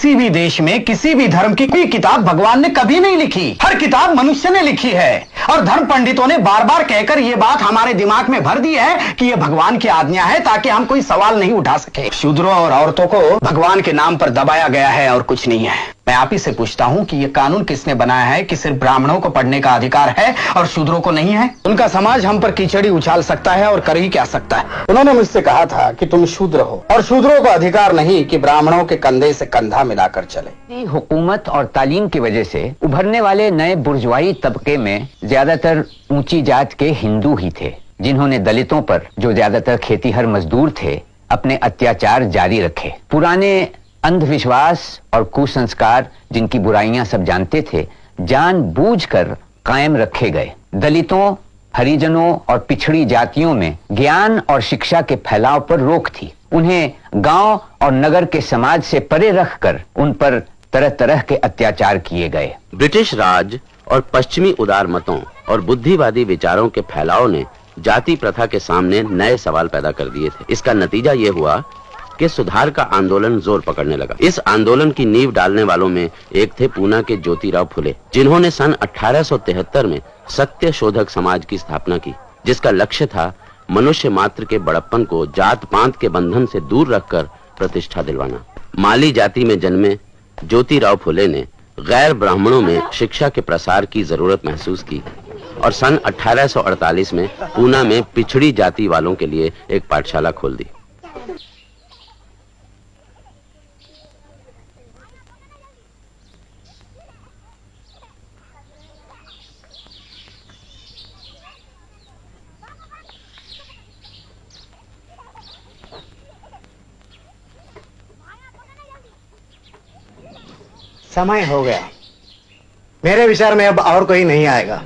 किसी भी देश में किसी भी धर्म की कोई किताब भगवान ने कभी नहीं लिखी। हर किताब मनुष्य ने लिखी है और धर्म पंडितों ने बार बार कहकर यह बात हमारे दिमाग में भर दी है कि यह भगवान की आज्ञा है ताकि हम कोई सवाल नहीं उठा सके। शूद्रों और औरतों को भगवान के नाम पर दबाया गया है और कुछ नहीं है। मैं आप ही से पूछता हूं कि यह कानून किसने बनाया है कि सिर्फ ब्राह्मणों को पढ़ने का अधिकार है और शूद्रों को नहीं है? उनका समाज हम पर कीचड़ी उछाल सकता है और कर ही क्या सकता है। उन्होंने मुझसे कहा था कि तुम शूद्र हो और शूद्रों को अधिकार नहीं कि ब्राह्मणों के कंधे से कंधा मिलाकर चले। हुकूमत और तालीम की वजह से उभरने वाले नए बुर्जुआई तबके में ज्यादातर ऊंची जात के हिंदू ही थे, जिन्होंने दलितों पर, जो ज्यादातर खेतीहर मजदूर थे, अपने अत्याचार जारी रखे। पुराने अंधविश्वास और कुसंस्कार, जिनकी बुराइयां सब जानते थे, जानबूझकर कायम रखे गए। दलितों, हरिजनों और पिछड़ी जातियों में ज्ञान और शिक्षा के फैलाव पर रोक थी। उन्हें गांव और नगर के समाज से परे रखकर उन पर तरह तरह के अत्याचार किए गए। ब्रिटिश राज और पश्चिमी उदार मतों और बुद्धिवादी विचारों के फैलाव ने जाति प्रथा के सामने नए सवाल पैदा कर दिए थे। इसका नतीजा ये हुआ कि सुधार का आंदोलन जोर पकड़ने लगा। इस आंदोलन की नींव डालने वालों में एक थे पूना के ज्योतिराव फुले, जिन्होंने सन 1873 में सत्य शोधक समाज की स्थापना की, जिसका लक्ष्य था मनुष्य मात्र के बड़प्पन को जात पात के बंधन से दूर रखकर प्रतिष्ठा दिलवाना। माली जाति में जन्मे ज्योतिराव फुले ने गैर ब्राह्मणों में शिक्षा के प्रसार की जरूरत महसूस की और सन 1848 में पूना में पिछड़ी जाति वालों के लिए एक पाठशाला खोल दी। समय हो गया। मेरे विचार में अब और कोई नहीं आएगा।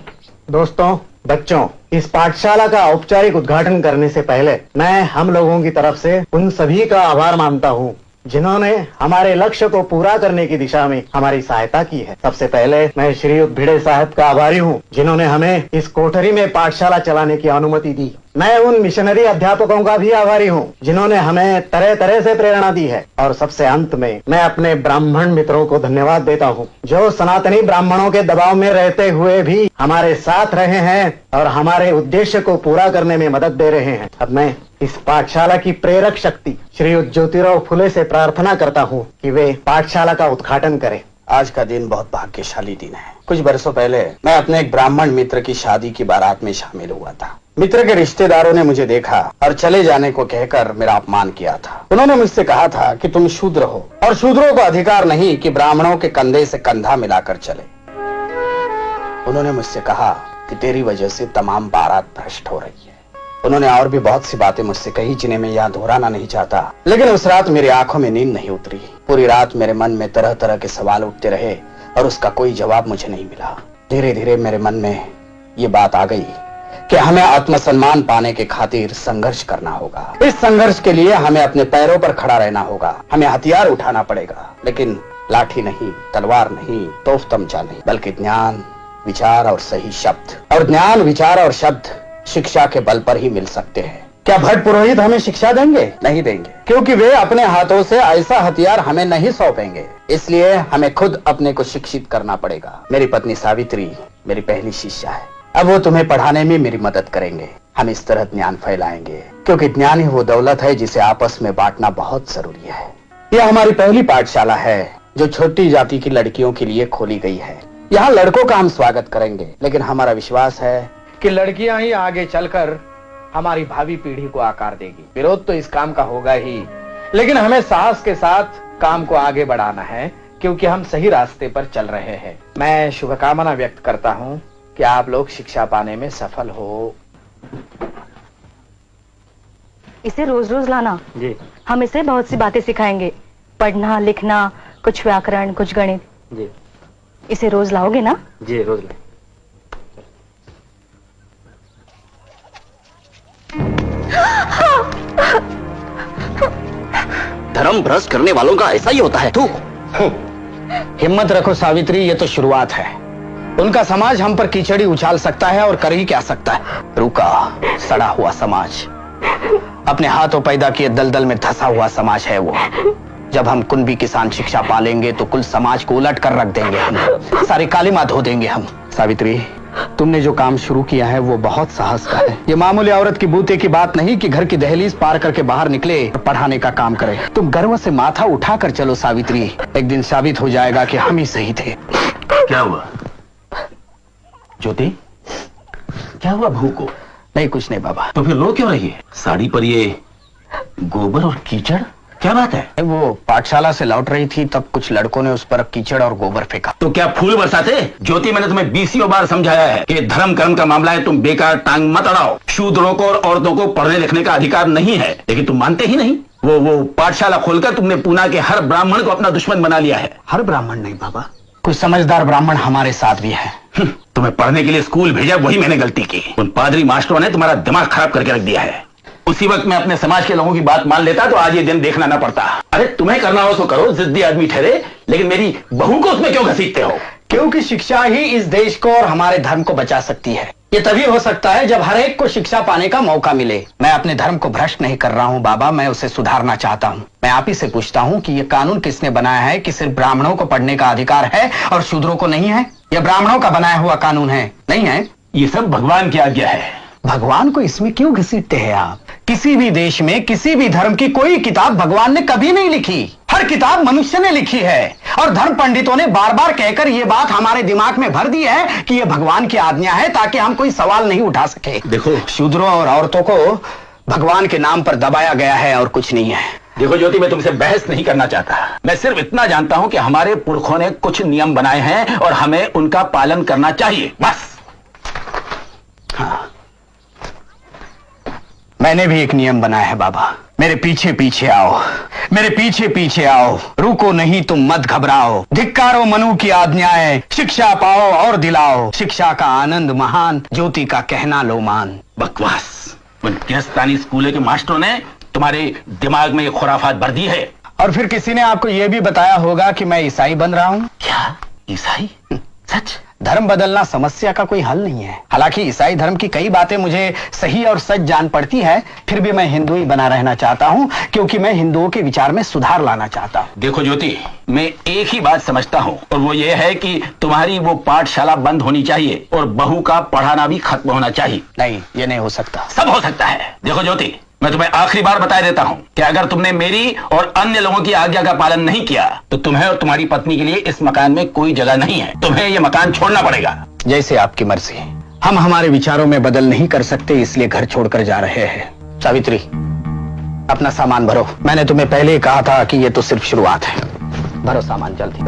दोस्तों, बच्चों, इस पाठशाला का औपचारिक उद्घाटन करने से पहले मैं हम लोगों की तरफ से उन सभी का आभार मानता हूँ जिन्होंने हमारे लक्ष्य को पूरा करने की दिशा में हमारी सहायता की है। सबसे पहले मैं श्रीयुत भिड़े साहब का आभारी हूँ जिन्होंने हमें इस कोठरी में पाठशाला चलाने की अनुमति दी। मैं उन मिशनरी अध्यापकों का भी आभारी हूँ जिन्होंने हमें तरह तरह से प्रेरणा दी है। और सबसे अंत में मैं अपने ब्राह्मण मित्रों को धन्यवाद देता हूँ जो सनातनी ब्राह्मणों के दबाव में रहते हुए भी हमारे साथ रहे हैं और हमारे उद्देश्य को पूरा करने में मदद दे रहे हैं। अब मैं इस पाठशाला की प्रेरक शक्ति श्रीयुत ज्योतिराव फुले से प्रार्थना करता हूँ कि वे पाठशाला का उद्घाटन करें। आज का दिन बहुत भाग्यशाली दिन है। कुछ बरसों पहले मैं अपने एक ब्राह्मण मित्र की शादी की बारात में शामिल हुआ था। मित्र के रिश्तेदारों ने मुझे देखा और चले जाने को कहकर मेरा अपमान किया था। उन्होंने मुझसे कहा था कि तुम शूद्र हो और शूद्रों को अधिकार नहीं कि ब्राह्मणों के कंधे से कंधा मिलाकर चले। उन्होंने मुझसे कहा कि तेरी वजह से तमाम बारात भ्रष्ट हो रही है। उन्होंने और भी बहुत सी बातें मुझसे कही जिन्हें मैं यहाँ दोहराना नहीं चाहता, लेकिन उस रात मेरी आंखों में नींद नहीं उतरी। पूरी रात मेरे मन में तरह तरह के सवाल उठते रहे और उसका कोई जवाब मुझे नहीं मिला। धीरे धीरे मेरे मन में ये बात आ गई कि हमें आत्मसम्मान पाने के खातिर संघर्ष करना होगा। इस संघर्ष के लिए हमें अपने पैरों पर खड़ा रहना होगा। हमें हथियार उठाना पड़ेगा, लेकिन लाठी नहीं, तलवार नहीं, तोफ तमचा नहीं, बल्कि ज्ञान, विचार और सही शब्द। और ज्ञान, विचार और शब्द शिक्षा के बल पर ही मिल सकते हैं। क्या भट्ट पुरोहित हमें शिक्षा देंगे? नहीं देंगे, क्योंकि वे अपने हाथों से ऐसा हथियार हमें नहीं सौंपेंगे। इसलिए हमें खुद अपने को शिक्षित करना पड़ेगा। मेरी पत्नी सावित्री मेरी पहली शिष्या है। अब वो तुम्हें पढ़ाने में मेरी मदद करेंगे। हम इस तरह ज्ञान फैलाएंगे, क्योंकि ज्ञान ही वो दौलत है जिसे आपस में बांटना बहुत जरूरी है। यह हमारी पहली पाठशाला है जो छोटी जाति की लड़कियों के लिए खोली गई है। यहाँ लड़कों का हम स्वागत करेंगे, लेकिन हमारा विश्वास है कि लड़कियां ही आगे चलकर हमारी भावी पीढ़ी को आकार देगी। विरोध तो इस काम का होगा ही, लेकिन हमें साहस के साथ काम को आगे बढ़ाना है, क्योंकि हम सही रास्ते पर चल रहे हैं। मैं शुभकामना व्यक्त करता हूँ कि आप लोग शिक्षा पाने में सफल हो। इसे रोज रोज लाना जी। हम इसे बहुत सी बातें सिखाएंगे, पढ़ना, लिखना, कुछ व्याकरण, कुछ गणित जी। इसे रोज लाओगे ना? जी, रोज लाए। धर्म भ्रष्ट करने वालों का ऐसा ही होता है। तू हिम्मत रखो सावित्री, ये तो शुरुआत है। उनका समाज हम पर कीचड़ी उछाल सकता है और कर ही क्या सकता है। रुका सड़ा हुआ समाज, अपने हाथों पैदा किए दलदल में धंसा हुआ समाज है वो, जब हम कुनबी किसान शिक्षा पालेंगे तो कुल समाज को उलट कर रख देंगे हम, सारे कालिमा धो देंगे हम। सावित्री, तुमने जो काम शुरू किया है वो बहुत साहस का है। ये मामूली औरत की बूते की बात नहीं कि घर की दहलीज पार करके बाहर निकले और पढ़ाने का काम करे। तुम गर्व से माथा उठा कर चलो सावित्री, एक दिन साबित हो जाएगा कि हम ही सही थे। क्या हुआ ज्योति? क्या हुआ बहू को? नहीं, कुछ नहीं बाबा। तो फिर रो क्यों रही है? साड़ी पर ये गोबर और कीचड़, क्या बात है? वो पाठशाला से लौट रही थी, तब कुछ लड़कों ने उस पर कीचड़ और गोबर फेंका। तो क्या फूल बरसाते? ज्योति, मैंने तुम्हें 20 बार समझाया है कि धर्म कर्म का मामला है, तुम बेकार टांग मत अड़ाओ। शूद्रों को और औरतों को पढ़ने लिखने का अधिकार नहीं है, लेकिन तुम मानते ही नहीं। वो पाठशाला खोलकर तुमने पूना के हर ब्राह्मण को अपना दुश्मन बना लिया है। हर ब्राह्मण नहीं बाबा, कुछ समझदार ब्राह्मण हमारे साथ भी हैं। तुम्हें पढ़ने के लिए स्कूल भेजा, वही मैंने गलती की। उन पादरी मास्टरों ने तुम्हारा दिमाग खराब करके रख दिया है। उसी वक्त मैं अपने समाज के लोगों की बात मान लेता तो आज ये दिन देखना ना पड़ता। अरे तुम्हें करना हो तो करो, जिद्दी आदमी ठहरे, लेकिन मेरी बहू को उसमें क्यों घसीटते हो? क्योंकि शिक्षा ही इस देश को और हमारे धर्म को बचा सकती है। ये तभी हो सकता है जब हर एक को शिक्षा पाने का मौका मिले। मैं अपने धर्म को भ्रष्ट नहीं कर रहा हूँ बाबा, मैं उसे सुधारना चाहता हूँ। मैं आप ही से पूछता हूँ कि ये कानून किसने बनाया है कि सिर्फ ब्राह्मणों को पढ़ने का अधिकार है और शूद्रों को नहीं है? यह ब्राह्मणों का बनाया हुआ कानून है, नहीं है? ये सब भगवान की आज्ञा है। भगवान को इसमें क्यों घसीटते हैं आप? किसी भी देश में किसी भी धर्म की कोई किताब भगवान ने कभी नहीं लिखी, हर किताब मनुष्य ने लिखी है। और धर्म पंडितों ने बार बार कहकर ये बात हमारे दिमाग में भर दी है कि ये भगवान की आज्ञा है, ताकि हम कोई सवाल नहीं उठा सके। देखो, शूद्रों और औरतों को भगवान के नाम पर दबाया गया है और कुछ नहीं है। देखो ज्योति, मैं तुमसे बहस नहीं करना चाहता। मैं सिर्फ इतना जानता हूं कि हमारे पुरखों ने कुछ नियम बनाए हैं और हमें उनका पालन करना चाहिए, बस। हाँ, मैंने भी एक नियम बनाया है बाबा। मेरे पीछे पीछे आओ, मेरे पीछे पीछे आओ, रुको नहीं तुम मत घबराओ, धिक्कारो मनु की आज्ञाएं, शिक्षा पाओ और दिलाओ, शिक्षा का आनंद महान, ज्योति का कहना लो मान। बकवास। उन गिरस्तानी स्कूल के मास्टरों ने तुम्हारे दिमाग में ये खुराफात भर दी है। और फिर किसी ने आपको यह भी बताया होगा कि मैं ईसाई बन रहा हूँ। क्या? ईसाई? सच? धर्म बदलना समस्या का कोई हल नहीं है। हालांकि ईसाई धर्म की कई बातें मुझे सही और सच जान पड़ती है, फिर भी मैं हिंदू ही बना रहना चाहता हूँ, क्योंकि मैं हिंदुओं के विचार में सुधार लाना चाहता हूँ। देखो ज्योति, मैं एक ही बात समझता हूँ, और वो ये है कि तुम्हारी वो पाठशाला बंद होनी चाहिए और बहू का पढ़ाना भी खत्म होना चाहिए। नहीं, ये नहीं हो सकता। सब हो सकता है। देखो ज्योति, मैं तुम्हें आखिरी बार बता देता हूँ कि अगर तुमने मेरी और अन्य लोगों की आज्ञा का पालन नहीं किया तो तुम्हें और तुम्हारी पत्नी के लिए इस मकान में कोई जगह नहीं है। तुम्हें ये मकान छोड़ना पड़ेगा। जैसे आपकी मर्जी। हम हमारे विचारों में बदल नहीं कर सकते, इसलिए घर छोड़कर जा रहे हैं। सावित्री, अपना सामान भरो। मैंने तुम्हें पहले ही कहा था कि ये तो सिर्फ शुरुआत है। भरो सामान जल्दी।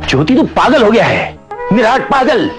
ज्योति, तू पागल हो गया है, निराट पागल।